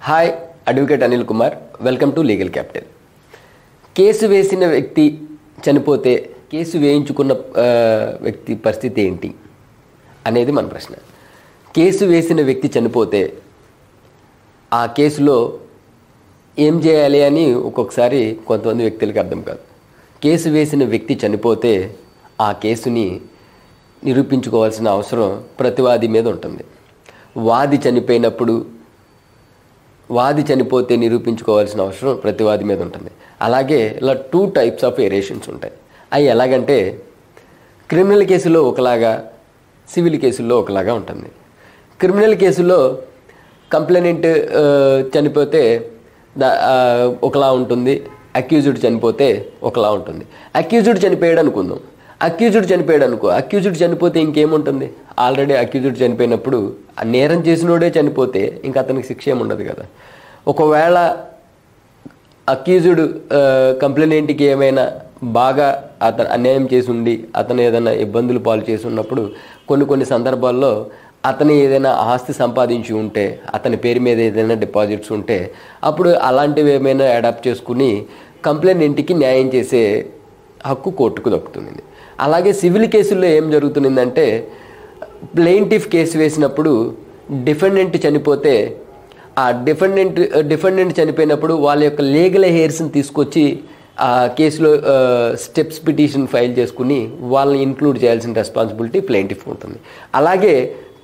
Hi, advocate Anil Kumar. Welcome to legal capital. Case వేసిన వ్యక్తి చనిపోతే కేసు వేయించుకున్న వ్యక్తి పరిస్థితి ఏంటి అనేది మన ప్రశ్న. కేసు వేసిన వ్యక్తి చనిపోతే ఆ కేసులో ఏం చేయాలి అని ఒక్కొక్కసారి కొంతమంది వ్యక్తులకి అర్థం కాదు. కేసు వేసిన వ్యక్తి చనిపోతే ఆ కేసుని నిరూపించుకోవాల్సిన అవసరం ప్రతివాది మీద ఉంటుంది. వాది చనిపోతే నిరూపించుకోవాల్సిన అవసరం ప్రతివాది మీద ఉంటుంది. అలాగే ఇలా 2 టైప్స్ ఆఫ్ వేరియేషన్స్ ఉంటాయి. అవి ఎలాగంటే క్రిమినల్ కేసులో ఒకలాగా, సివిల్ కేసుల్లో ఒకలాగా ఉంటుంది. క్రిమినల్ కేసులో కంప్లైనెంట్ చనిపోతే ఒకలా ఉంటుంది, అక్యూజ్డ్ చనిపోతే ఒకలా ఉంటుంది. అక్యూజ్డ్ చనిపోయాడు అనుకుందాం. అక్యూజ్డ్ చనిపోతే ఇంకేముంటుంది? ఆల్రెడీ అక్యూజ్డ్ చనిపోయినప్పుడు ఆ నేరం చేసినోడే చనిపోతే ఇంకా అతనికి శిక్ష ఏముండదు కదా. ఒకవేళ అక్యూజ్డ్ కంప్లైనెంట్కి ఏమైనా బాగా అతను అన్యాయం చేసి ఉండి అతను ఏదైనా ఇబ్బందులు పాలు చేసి ఉన్నప్పుడు కొన్ని సందర్భాల్లో అతను ఏదైనా ఆస్తి సంపాదించి ఉంటే, అతని పేరు మీద ఏదైనా డిపాజిట్స్ ఉంటే అప్పుడు అలాంటివి ఏమైనా అడాప్ట్ చేసుకుని కంప్లైనెంట్కి న్యాయం చేసే హక్కు కోర్టుకు దక్కుతుంది. అలాగే సివిల్ కేసుల్లో ఏం జరుగుతుందంటే ప్లెయింటిఫ్ కేసు వేసినప్పుడు డిఫెండెంట్ చనిపోతే ఆ డిఫెండెంట్ చనిపోయినప్పుడు వాళ్ళ యొక్క లీగల్ హెయిర్స్ని తీసుకొచ్చి ఆ కేసులో స్టెప్స్ పిటిషన్ ఫైల్ చేసుకుని వాళ్ళని ఇంక్లూడ్ చేయాల్సిన రెస్పాన్సిబిలిటీ ప్లెయింటిఫ్ ఉంటుంది. అలాగే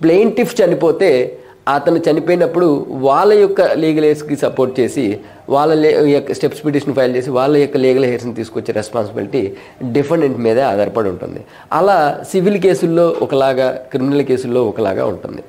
ప్లెయింటిఫ్ చనిపోతే అతను చనిపోయినప్పుడు వాళ్ళ యొక్క లీగల్ హెయిర్స్కి సపోర్ట్ చేసి వాళ్ళ యొక్క స్టెప్స్ పిటిషన్ ఫైల్ చేసి వాళ్ళ యొక్క లీగల్ హెయిర్స్ని తీసుకొచ్చే రెస్పాన్సిబిలిటీ డిఫెండెంట్ మీదే ఆధారపడి ఉంటుంది. అలా సివిల్ కేసుల్లో ఒకలాగా, క్రిమినల్ కేసుల్లో ఒకలాగా ఉంటుంది.